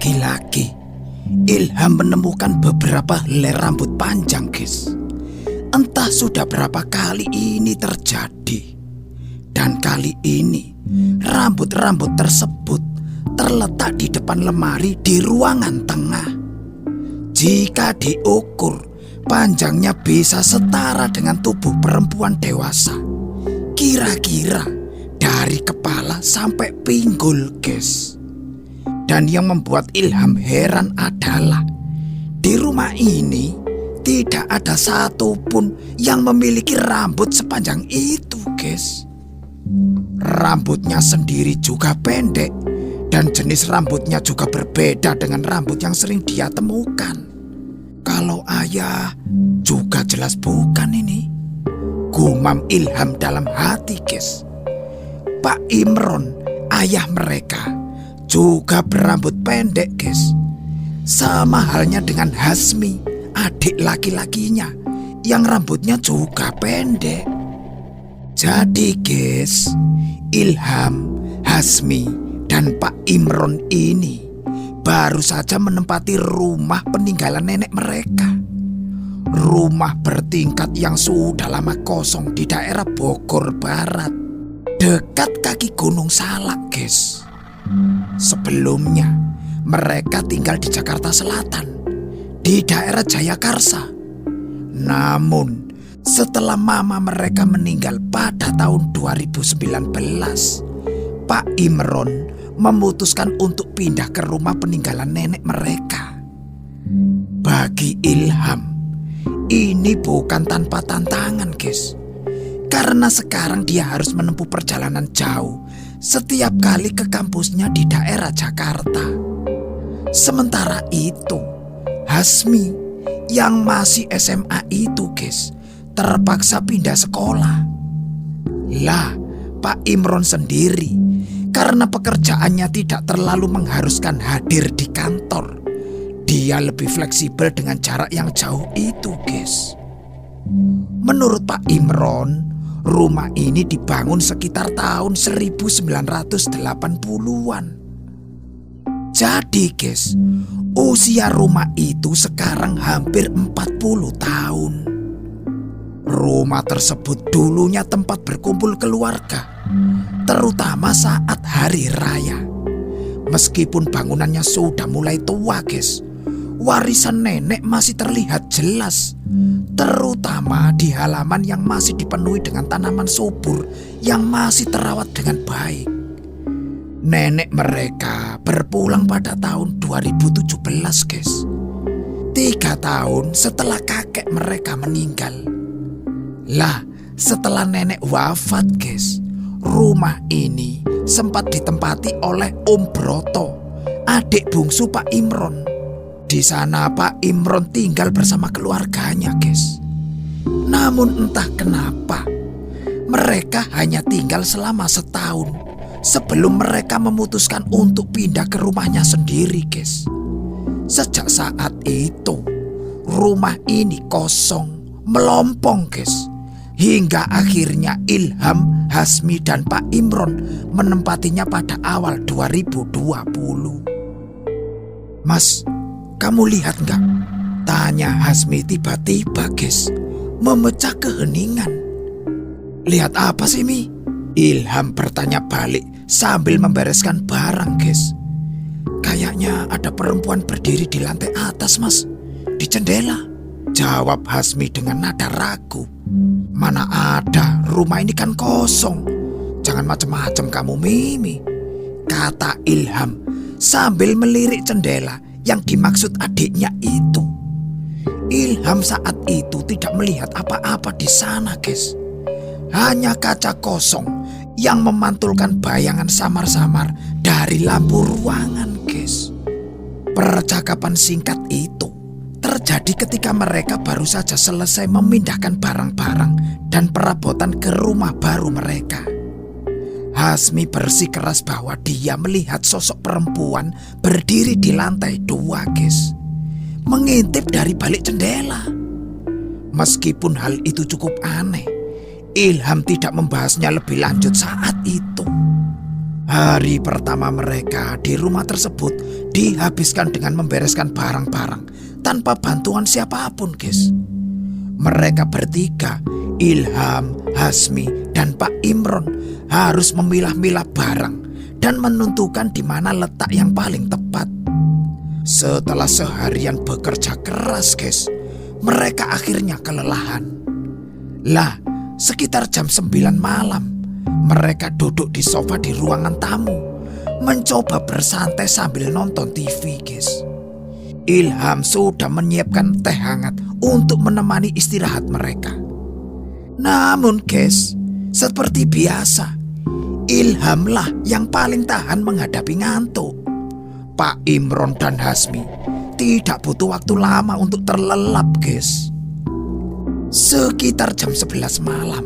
Lagi-lagi Ilham menemukan beberapa helai rambut panjang, guys. Entah sudah berapa kali ini terjadi. Dan kali ini rambut-rambut tersebut terletak di depan lemari di ruangan tengah. Jika diukur, panjangnya bisa setara dengan tubuh perempuan dewasa. Kira-kira dari kepala sampai pinggul, guys. Dan yang membuat Ilham heran adalah di rumah ini tidak ada satupun yang memiliki rambut sepanjang itu, guys. Rambutnya sendiri juga pendek dan jenis rambutnya juga berbeda dengan rambut yang sering dia temukan. Kalau ayah juga jelas bukan ini, gumam Ilham dalam hati, guys. Pak Imron, ayah mereka, juga berambut pendek, guys. Sama halnya dengan Hasmi, adik laki-lakinya, yang rambutnya juga pendek. Jadi, guys, Ilham, Hasmi, dan Pak Imron ini baru saja menempati rumah peninggalan nenek mereka. Rumah bertingkat yang sudah lama kosong di daerah Bogor Barat, dekat kaki Gunung Salak, guys. Sebelumnya mereka tinggal di Jakarta Selatan, di daerah Jayakarsa. Namun setelah mama mereka meninggal pada tahun 2019, Pak Imron memutuskan untuk pindah ke rumah peninggalan nenek mereka. Bagi Ilham, ini bukan tanpa tantangan, guys. Karena sekarang dia harus menempuh perjalanan jauh setiap kali ke kampusnya di daerah Jakarta. Sementara itu, Hasmi yang masih SMA itu, guys, terpaksa pindah sekolah. Lah, Pak Imron sendiri, karena pekerjaannya tidak terlalu mengharuskan hadir di kantor, dia lebih fleksibel dengan jarak yang jauh itu, guys. Menurut Pak Imron, rumah ini dibangun sekitar tahun 1980-an. Jadi, guys, usia rumah itu sekarang hampir 40 tahun. Rumah tersebut dulunya tempat berkumpul keluarga, terutama saat hari raya. Meskipun bangunannya sudah mulai tua, guys, warisan nenek masih terlihat jelas, terutama di halaman yang masih dipenuhi dengan tanaman subur yang masih terawat dengan baik. Nenek mereka berpulang pada tahun 2017, guys. 3 tahun setelah kakek mereka meninggal. Lah, setelah nenek wafat, guys, rumah ini sempat ditempati oleh Om Broto, adik bungsu Pak Imron. Di sana Pak Imron tinggal bersama keluarganya, guys. Namun entah kenapa mereka hanya tinggal selama setahun sebelum mereka memutuskan untuk pindah ke rumahnya sendiri, guys. Sejak saat itu rumah ini kosong, melompong, guys. Hingga akhirnya Ilham, Hasmi, dan Pak Imron menempatinya pada awal 2020. Mas, kamu lihat nggak? Tanya Hasmi tiba-tiba, guys, memecah keheningan. Lihat apa sih, Mi? Ilham bertanya balik sambil membereskan barang, guys. Kayaknya ada perempuan berdiri di lantai atas, Mas, di jendela. Jawab Hasmi dengan nada ragu. Mana ada, rumah ini kan kosong. Jangan macam-macam kamu, Mimi, kata Ilham sambil melirik jendela yang dimaksud adiknya itu. Ilham saat itu tidak melihat apa-apa di sana, guys. Hanya kaca kosong yang memantulkan bayangan samar-samar dari lampu ruangan, guys. Percakapan singkat itu terjadi ketika mereka baru saja selesai memindahkan barang-barang dan perabotan ke rumah baru mereka. Hasmi bersikeras bahwa dia melihat sosok perempuan berdiri di lantai 2, guys, mengintip dari balik jendela. Meskipun hal itu cukup aneh, Ilham tidak membahasnya lebih lanjut saat itu. Hari pertama mereka di rumah tersebut dihabiskan dengan membereskan barang-barang tanpa bantuan siapapun, guys. Mereka bertiga, Ilham, Hasmi, dan Pak Imron harus memilah-milah barang dan menentukan di mana letak yang paling tepat. Setelah seharian bekerja keras, guys, mereka akhirnya kelelahan. Lah, sekitar jam 9 malam, mereka duduk di sofa di ruangan tamu, mencoba bersantai sambil nonton TV, guys. Ilham sudah menyiapkan teh hangat untuk menemani istirahat mereka. Namun, guys, seperti biasa, Ilhamlah yang paling tahan menghadapi ngantuk. Pak Imron dan Hasmi tidak butuh waktu lama untuk terlelap, guys. Sekitar jam 11 malam,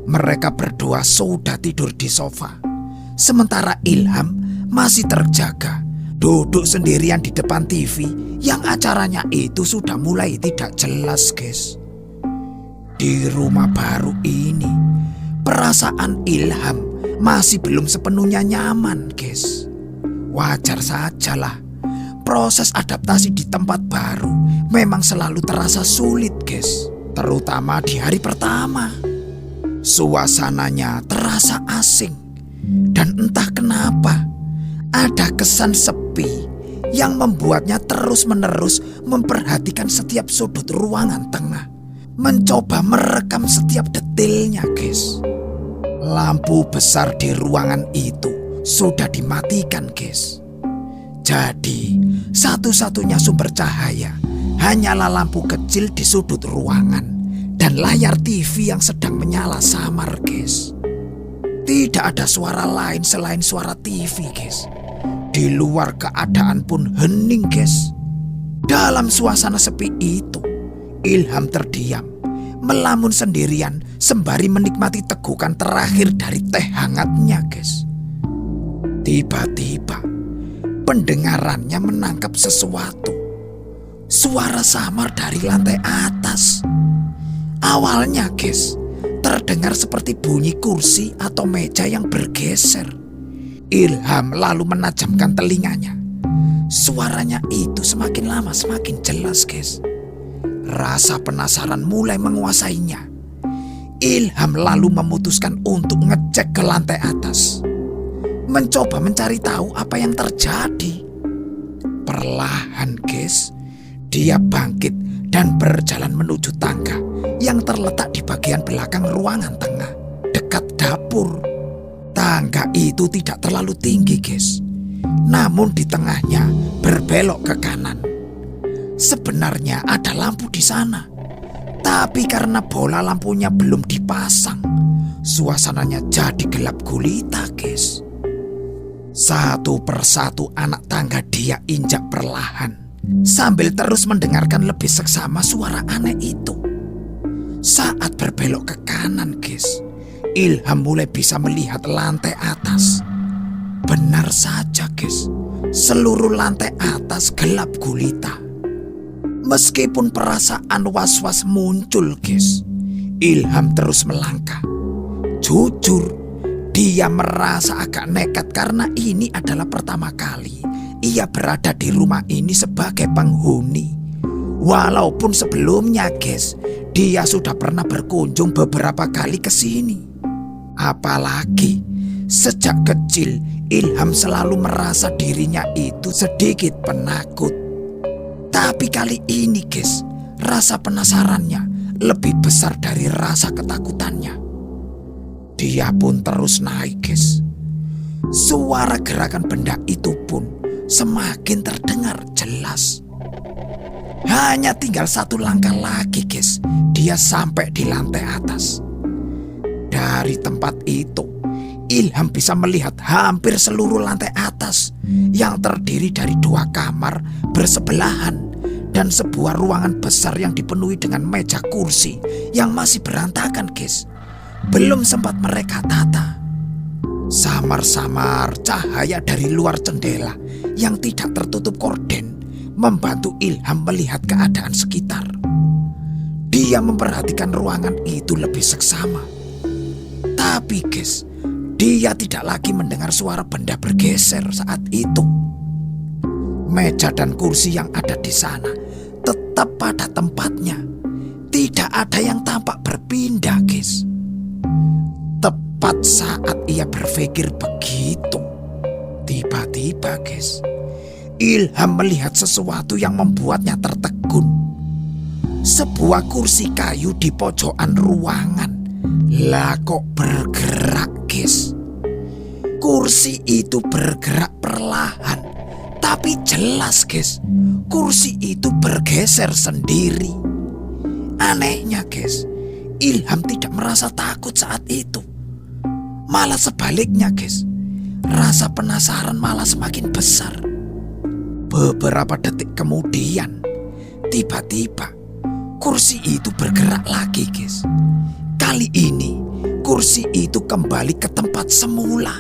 mereka berdua sudah tidur di sofa. Sementara Ilham masih terjaga, duduk sendirian di depan TV yang acaranya itu sudah mulai tidak jelas, guys. Di rumah baru ini, perasaan Ilham masih belum sepenuhnya nyaman, guys. Wajar sajalah, proses adaptasi di tempat baru memang selalu terasa sulit, guys. Terutama di hari pertama. Suasananya terasa asing, dan entah kenapa ada kesan sepi yang membuatnya terus-menerus memperhatikan setiap sudut ruangan tengah, mencoba merekam setiap detailnya, guys. Lampu besar di ruangan itu sudah dimatikan, guys. Jadi, satu-satunya sumber cahaya hanyalah lampu kecil di sudut ruangan dan layar TV yang sedang menyala samar, guys. Tidak ada suara lain selain suara TV, guys. Di luar keadaan pun hening, guys. Dalam suasana sepi itu, Ilham terdiam, melamun sendirian sembari menikmati tegukan terakhir dari teh hangatnya, guys. Tiba-tiba, pendengarannya menangkap sesuatu. Suara samar dari lantai atas. Awalnya, guys, terdengar seperti bunyi kursi atau meja yang bergeser. Ilham lalu menajamkan telinganya. Suaranya itu semakin lama semakin jelas, guys. Rasa penasaran mulai menguasainya. Ilham lalu memutuskan untuk ngecek ke lantai atas, mencoba mencari tahu apa yang terjadi. Perlahan, guys, dia bangkit dan berjalan menuju tangga yang terletak di bagian belakang ruangan tengah, dekat dapur. Tangga itu tidak terlalu tinggi, guys, namun di tengahnya berbelok ke kanan. Sebenarnya ada lampu di sana, tapi karena bola lampunya belum dipasang, suasananya jadi gelap gulita, guys. Satu persatu anak tangga dia injak perlahan, sambil terus mendengarkan lebih seksama suara aneh itu. Saat berbelok ke kanan, guys, Ilham mulai bisa melihat lantai atas. Benar saja, guys, seluruh lantai atas gelap gulita. Meskipun perasaan was-was muncul, guys, Ilham terus melangkah. Jujur, dia merasa agak nekat karena ini adalah pertama kali ia berada di rumah ini sebagai penghuni. Walaupun sebelumnya, guys, dia sudah pernah berkunjung beberapa kali ke sini. Apalagi sejak kecil Ilham selalu merasa dirinya itu sedikit penakut. Tapi kali ini, guys, rasa penasarannya lebih besar dari rasa ketakutannya. Dia pun terus naik, guys. Suara gerakan benda itu pun semakin terdengar jelas. Hanya tinggal satu langkah lagi, guys, dia sampai di lantai atas. Dari tempat itu, Ilham bisa melihat hampir seluruh lantai atas yang terdiri dari 2 kamar bersebelahan dan sebuah ruangan besar yang dipenuhi dengan meja kursi yang masih berantakan, guys. Belum sempat mereka tata. Samar-samar cahaya dari luar jendela yang tidak tertutup korden membantu Ilham melihat keadaan sekitar. Dia memperhatikan ruangan itu lebih seksama. Tapi, guys, dia tidak lagi mendengar suara benda bergeser saat itu. Meja dan kursi yang ada di sana tetap pada tempatnya. Tidak ada yang tampak berpindah, guys. Tepat saat ia berpikir begitu, tiba-tiba, guys, Ilham melihat sesuatu yang membuatnya tertegun. Sebuah kursi kayu di pojokan ruangan. Lah kok bergerak, guys? Kursi itu bergerak perlahan, tapi jelas, guys, kursi itu bergeser sendiri. Anehnya, guys, Ilham tidak merasa takut saat itu. Malah sebaliknya, guys, rasa penasaran malah semakin besar. Beberapa detik kemudian, tiba-tiba kursi itu bergerak lagi, guys. Kali ini kursi itu kembali ke tempat semula.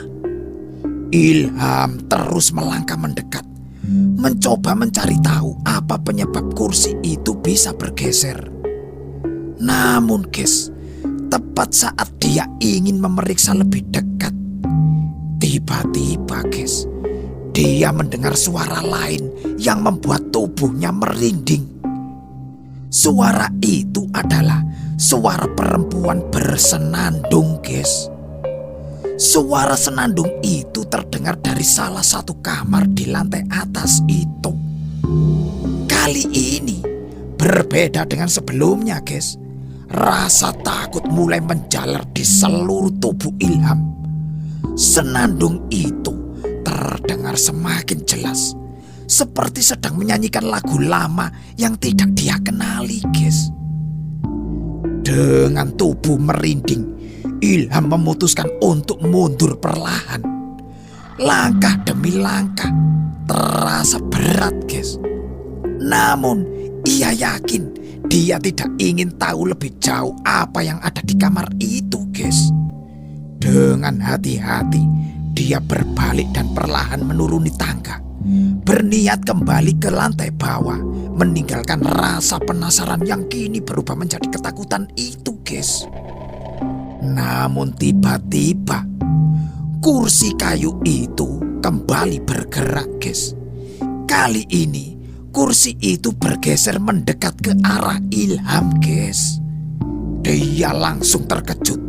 Ilham terus melangkah mendekat, mencoba mencari tahu apa penyebab kursi itu bisa bergeser. Namun, guys, tepat saat dia ingin memeriksa lebih dekat, tiba-tiba, guys, dia mendengar suara lain yang membuat tubuhnya merinding. Suara itu adalah suara perempuan bersenandung, guys. Suara senandung itu terdengar dari salah satu kamar di lantai atas itu. Kali ini berbeda dengan sebelumnya, guys. Rasa takut mulai menjalar di seluruh tubuh Ilham. Senandung itu terdengar semakin jelas, seperti sedang menyanyikan lagu lama yang tidak dia kenali, guys. Dengan tubuh merinding, Ilham memutuskan untuk mundur perlahan. Langkah demi langkah terasa berat, guys. Namun ia yakin dia tidak ingin tahu lebih jauh apa yang ada di kamar itu, guys. Dengan hati-hati dia berbalik dan perlahan menuruni tangga, berniat kembali ke lantai bawah, meninggalkan rasa penasaran yang kini berubah menjadi ketakutan itu, guys. Namun tiba-tiba kursi kayu itu kembali bergerak, guys. Kali ini kursi itu bergeser mendekat ke arah Ilham, guys. Dia langsung terkejut,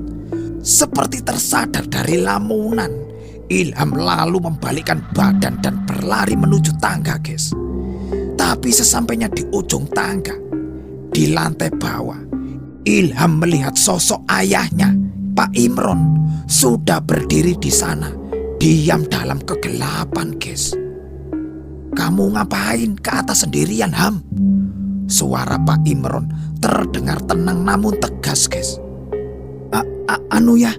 seperti tersadar dari lamunan. Ilham lalu membalikkan badan dan berlari menuju tangga, guys. Tapi sesampainya di ujung tangga, di lantai bawah, Ilham melihat sosok ayahnya, Pak Imron, sudah berdiri di sana, diam dalam kegelapan, guys. "Kamu ngapain ke atas sendirian, Ham?" Suara Pak Imron terdengar tenang namun tegas, guys. Anu ya,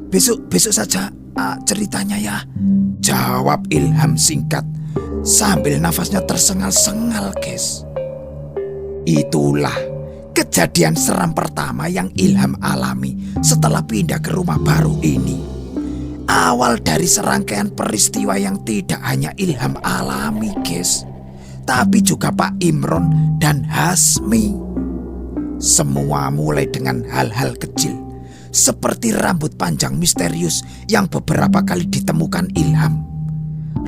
besok saja ceritanya ya," jawab Ilham singkat sambil nafasnya tersengal-sengal, guys. Itulah kejadian seram pertama yang Ilham alami setelah pindah ke rumah baru ini. Awal dari serangkaian peristiwa yang tidak hanya Ilham alami, guys, tapi juga Pak Imron dan Hasmi. Semua mulai dengan hal-hal kecil, seperti rambut panjang misterius yang beberapa kali ditemukan Ilham.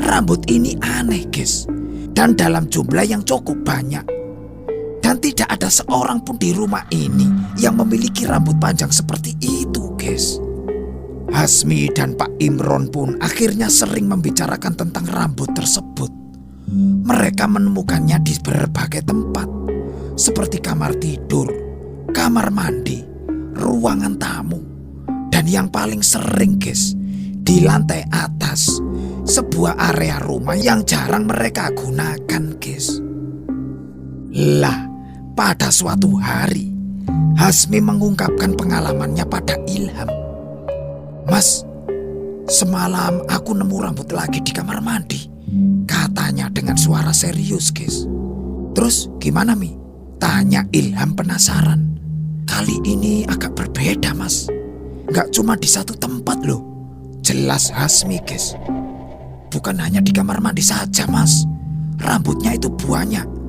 Rambut ini aneh, guys, dan dalam jumlah yang cukup banyak. Dan tidak ada seorang pun di rumah ini yang memiliki rambut panjang seperti itu, guys. Hasmi dan Pak Imron pun akhirnya sering membicarakan tentang rambut tersebut. Mereka menemukannya di berbagai tempat, seperti kamar tidur, kamar mandi, ruangan tamu, dan yang paling sering, guys, di lantai atas, sebuah area rumah yang jarang mereka gunakan, guys. Lah, pada suatu hari, Hasmi mengungkapkan pengalamannya pada Ilham. "Mas, semalam aku nemu rambut lagi di kamar mandi," katanya dengan suara serius, guys. "Terus gimana, Mi?" tanya Ilham penasaran. "Kali ini agak berbeda, Mas. Gak cuma di satu tempat loh," jelas Hasmi, guys. "Bukan hanya di kamar mandi saja, Mas. Rambutnya itu banyak.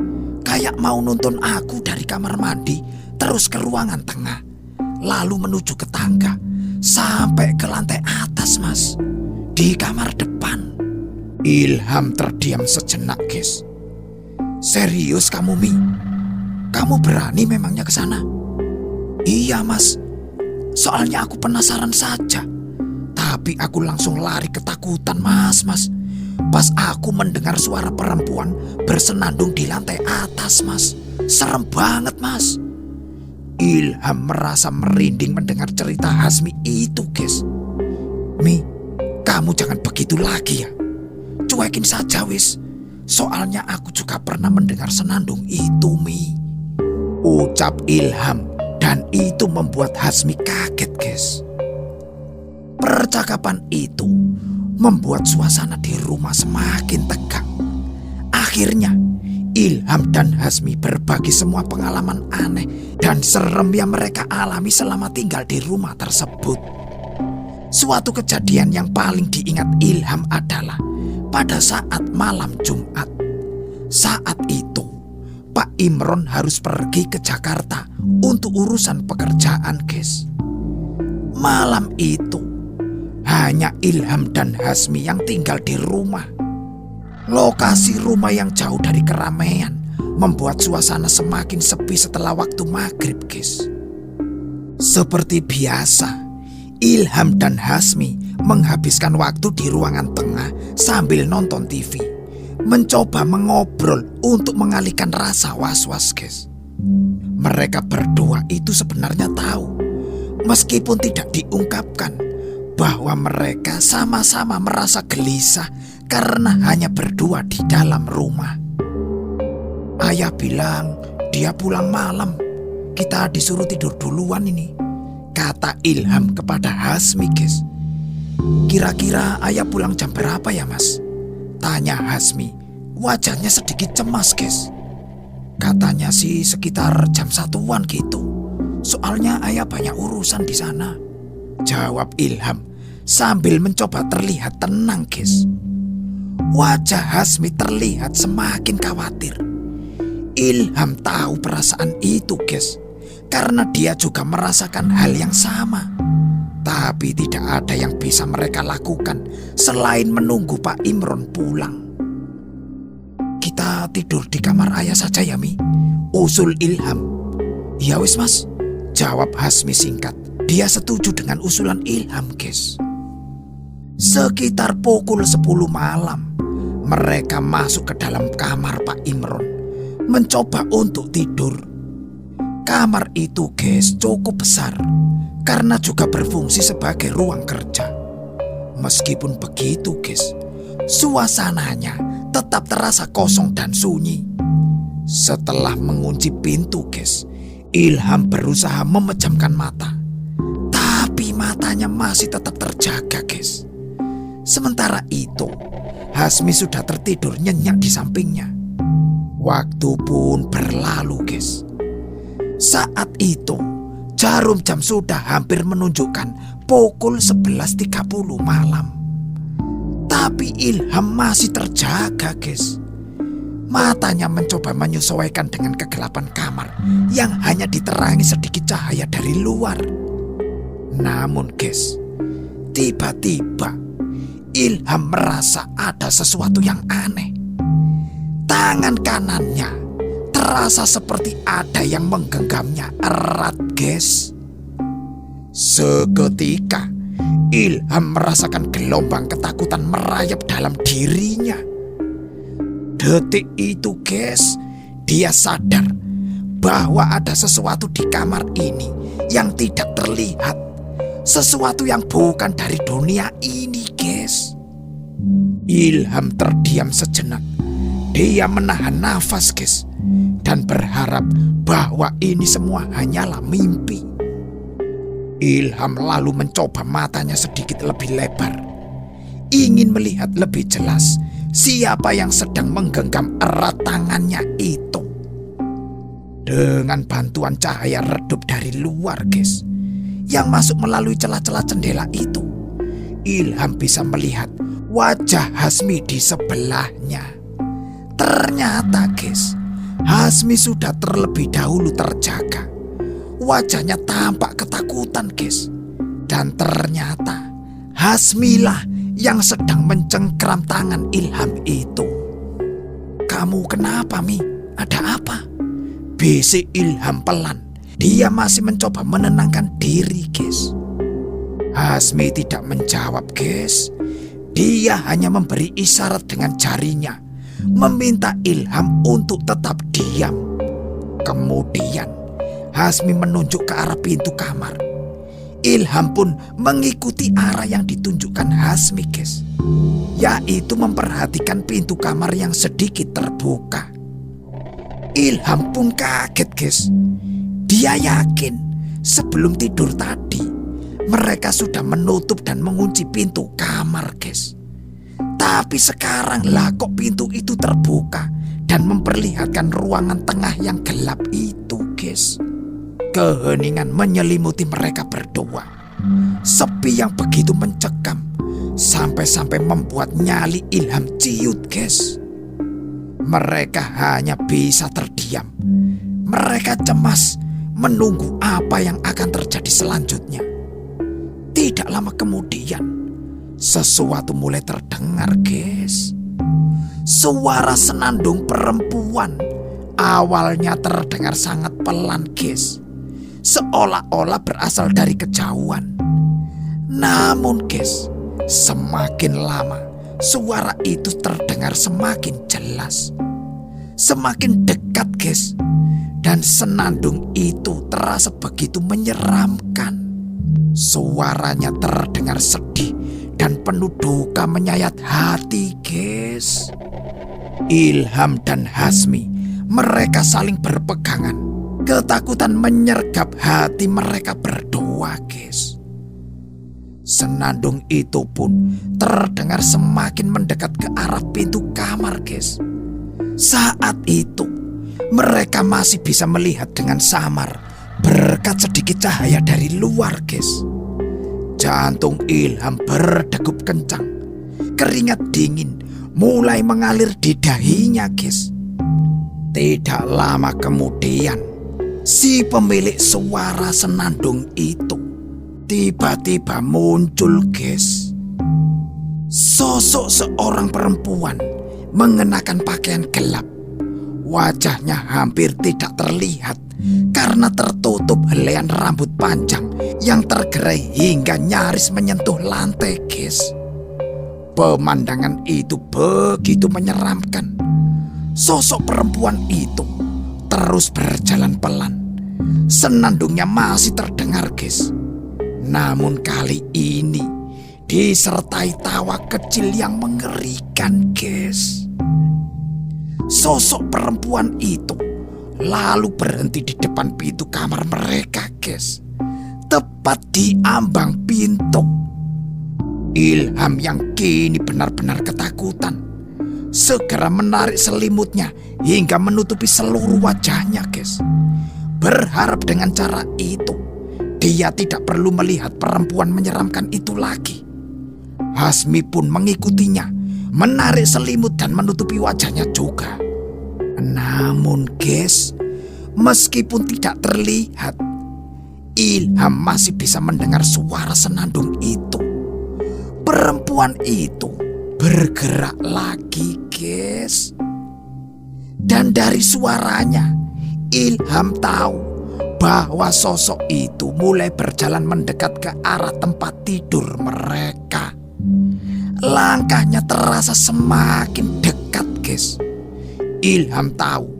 Kayak mau nuntun aku dari kamar mandi, terus ke ruangan tengah, lalu menuju ke tangga, sampai ke lantai atas, Mas. Di kamar depan." Ilham terdiam sejenak, guys. Serius kamu, Mi? Kamu berani memangnya ke sana? Iya, Mas. Soalnya aku penasaran saja. Tapi aku langsung lari ketakutan, Mas. Pas aku mendengar suara perempuan bersenandung di lantai atas, Mas. Serem banget, Mas. Ilham merasa merinding mendengar cerita Hasmi itu, guys. Mi, kamu jangan begitu lagi ya. Cuekin saja, wis. Soalnya aku juga pernah mendengar senandung itu, Mi. Ucap Ilham, dan itu membuat Hasmi kaget, guys. Percakapan itu membuat suasana di rumah semakin tegang. Akhirnya Ilham dan Hasmi berbagi semua pengalaman aneh dan serem yang mereka alami selama tinggal di rumah tersebut. Suatu kejadian yang paling diingat Ilham adalah pada saat malam Jumat. Saat itu Pak Imron harus pergi ke Jakarta untuk urusan pekerjaan, guys. Malam itu hanya Ilham dan Hasmi yang tinggal di rumah. Lokasi rumah yang jauh dari keramaian membuat suasana semakin sepi setelah waktu maghrib, guys. Seperti biasa, Ilham dan Hasmi menghabiskan waktu di ruangan tengah sambil nonton TV, mencoba mengobrol untuk mengalihkan rasa was-was, guys. Mereka berdua itu sebenarnya tahu, meskipun tidak diungkapkan, bahwa mereka sama-sama merasa gelisah karena hanya berdua di dalam rumah. Ayah bilang dia pulang malam, kita disuruh tidur duluan ini, kata Ilham kepada Hasmi, guys. Kira-kira ayah pulang jam berapa ya, Mas? Tanya Hasmi. Wajahnya sedikit cemas, guys. Katanya sih sekitar jam 1-an gitu. Soalnya ayah banyak urusan di sana, jawab Ilham sambil mencoba terlihat tenang, guys. Wajah Hasmi terlihat semakin khawatir. Ilham tahu perasaan itu, guys, karena dia juga merasakan hal yang sama. Tapi tidak ada yang bisa mereka lakukan selain menunggu Pak Imron pulang. Kita tidur di kamar ayah saja ya, Mi, usul Ilham. Ya wis, Mas, jawab Hasmi singkat. Dia setuju dengan usulan Ilham, guys. Sekitar pukul 10 malam, mereka masuk ke dalam kamar Pak Imron, mencoba untuk tidur. Kamar itu, guys, cukup besar karena juga berfungsi sebagai ruang kerja. Meskipun begitu, guys, suasananya tetap terasa kosong dan sunyi. Setelah mengunci pintu, guys, Ilham berusaha memejamkan mata, tapi matanya masih tetap terjaga, guys. Sementara itu, Hasmi sudah tertidur nyenyak di sampingnya. Waktu pun berlalu, guys. Saat itu jarum jam sudah hampir menunjukkan pukul 11.30 malam. Tapi Ilham masih terjaga, guys. Matanya mencoba menyesuaikan dengan kegelapan kamar yang hanya diterangi sedikit cahaya dari luar. Namun, guys, tiba-tiba Ilham merasa ada sesuatu yang aneh. Tangan kanannya terasa seperti ada yang menggenggamnya erat, guys. Seketika Ilham merasakan gelombang ketakutan merayap dalam dirinya. Detik itu, guys, dia sadar bahwa ada sesuatu di kamar ini yang tidak terlihat. Sesuatu yang bukan dari dunia ini, guys. Ilham terdiam sejenak. Dia menahan nafas, guys, dan berharap bahwa ini semua hanyalah mimpi. Ilham lalu mencoba matanya sedikit lebih lebar, ingin melihat lebih jelas siapa yang sedang menggenggam erat tangannya itu. Dengan bantuan cahaya redup dari luar, guys, yang masuk melalui celah-celah jendela itu, Ilham bisa melihat wajah Hasmi di sebelahnya. Ternyata, guys, Hasmi sudah terlebih dahulu terjaga. Wajahnya tampak ketakutan, guys. Dan ternyata Hasmilah yang sedang mencengkram tangan Ilham itu. "Kamu kenapa, Mi? Ada apa?" bisik Ilham pelan. Dia masih mencoba menenangkan diri, guys. Hasmi tidak menjawab, guys. Dia hanya memberi isyarat dengan jarinya, meminta Ilham untuk tetap diam. Kemudian Hasmi menunjuk ke arah pintu kamar. Ilham pun mengikuti arah yang ditunjukkan Hasmi, guys, yaitu memperhatikan pintu kamar yang sedikit terbuka. Ilham pun kaget, guys. Dia yakin sebelum tidur tadi mereka sudah menutup dan mengunci pintu kamar, guys. Tapi sekarang lah kok pintu itu terbuka dan memperlihatkan ruangan tengah yang gelap itu, guys. Keheningan menyelimuti mereka berdua. Sepi yang begitu mencekam sampai-sampai membuat nyali Ilham ciut, guys. Mereka hanya bisa terdiam. Mereka cemas menunggu apa yang akan terjadi selanjutnya. Tidak lama kemudian, sesuatu mulai terdengar, guys. Suara senandung perempuan awalnya terdengar sangat pelan, guys, seolah-olah berasal dari kejauhan. Namun, guys, semakin lama suara itu terdengar semakin jelas, semakin dekat, guys. Dan senandung itu terasa begitu menyeramkan. Suaranya terdengar sedih dan penuh duka menyayat hati, guys. Ilham dan Hasmi, mereka saling berpegangan. Ketakutan menyergap hati mereka berdua, guys. Senandung itu pun terdengar semakin mendekat ke arah pintu kamar, guys. Saat itu mereka masih bisa melihat dengan samar berkat sedikit cahaya dari luar, guys. Jantung Ilham berdegup kencang. Keringat dingin mulai mengalir di dahinya, guys. Tidak lama kemudian, si pemilik suara senandung itu tiba-tiba muncul, guys. Sosok seorang perempuan mengenakan pakaian gelap. Wajahnya hampir tidak terlihat karena tertutup helaian rambut panjang yang tergerai hingga nyaris menyentuh lantai, guys. Pemandangan itu begitu menyeramkan. Sosok perempuan itu terus berjalan pelan. Senandungnya masih terdengar, guys. Namun kali ini disertai tawa kecil yang mengerikan, guys. Sosok perempuan itu lalu berhenti di depan pintu kamar mereka, guys. Tepat di ambang pintu. Ilham yang kini benar-benar ketakutan segera menarik selimutnya hingga menutupi seluruh wajahnya, guys. Berharap dengan cara itu dia tidak perlu melihat perempuan menyeramkan itu lagi. Hasmi pun mengikutinya, menarik selimut dan menutupi wajahnya juga. Namun, guys, meskipun tidak terlihat, Ilham masih bisa mendengar suara senandung itu. Perempuan itu bergerak lagi, guys. Dan dari suaranya, Ilham tahu bahwa sosok itu mulai berjalan mendekat ke arah tempat tidur mereka. Langkahnya terasa semakin dekat, guys. Ilham tahu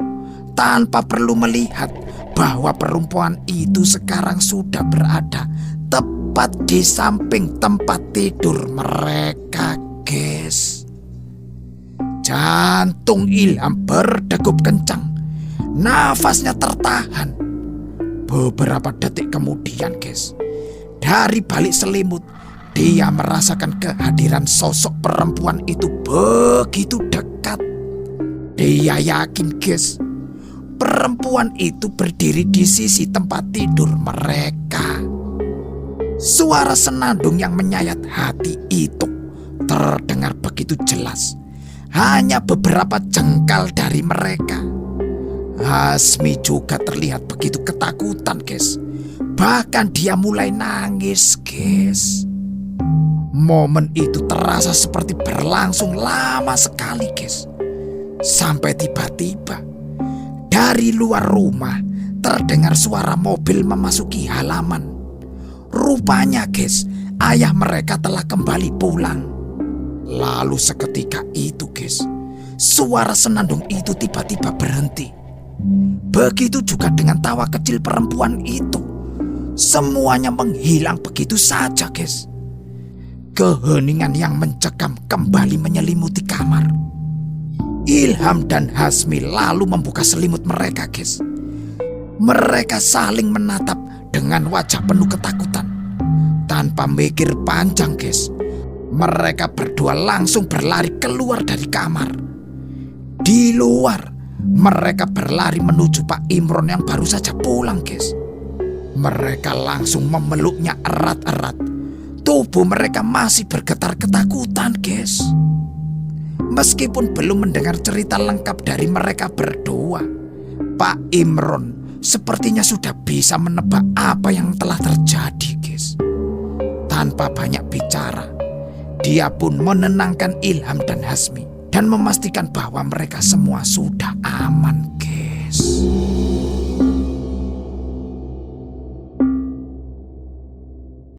tanpa perlu melihat bahwa perempuan itu sekarang sudah berada tepat di samping tempat tidur mereka, guys. Jantung Ilham berdegup kencang. Nafasnya tertahan. Beberapa detik kemudian, guys, dari balik selimut dia merasakan kehadiran sosok perempuan itu begitu dekat. Dia yakin, guys, perempuan itu berdiri di sisi tempat tidur mereka. Suara senandung yang menyayat hati itu terdengar begitu jelas. Hanya beberapa jengkal dari mereka. Hasmi juga terlihat begitu ketakutan, guys. Bahkan dia mulai nangis, guys. Momen itu terasa seperti berlangsung lama sekali, guys. Sampai tiba-tiba dari luar rumah terdengar suara mobil memasuki halaman. Rupanya, guys, ayah mereka telah kembali pulang. Lalu seketika itu, guys, suara senandung itu tiba-tiba berhenti. Begitu juga dengan tawa kecil perempuan itu. Semuanya menghilang begitu saja, guys. Keheningan yang mencekam kembali menyelimuti kamar. Ilham dan Hasmi lalu membuka selimut mereka, guys. Mereka saling menatap dengan wajah penuh ketakutan. Tanpa mikir panjang, guys, mereka berdua langsung berlari keluar dari kamar. Di luar, mereka berlari menuju Pak Imron yang baru saja pulang, guys. Mereka langsung memeluknya erat-erat. Tubuh mereka masih bergetar ketakutan, guys. Meskipun belum mendengar cerita lengkap dari mereka berdua, Pak Imron sepertinya sudah bisa menebak apa yang telah terjadi, guys. Tanpa banyak bicara, dia pun menenangkan Ilham dan Hasmi dan memastikan bahwa mereka semua sudah aman, guys.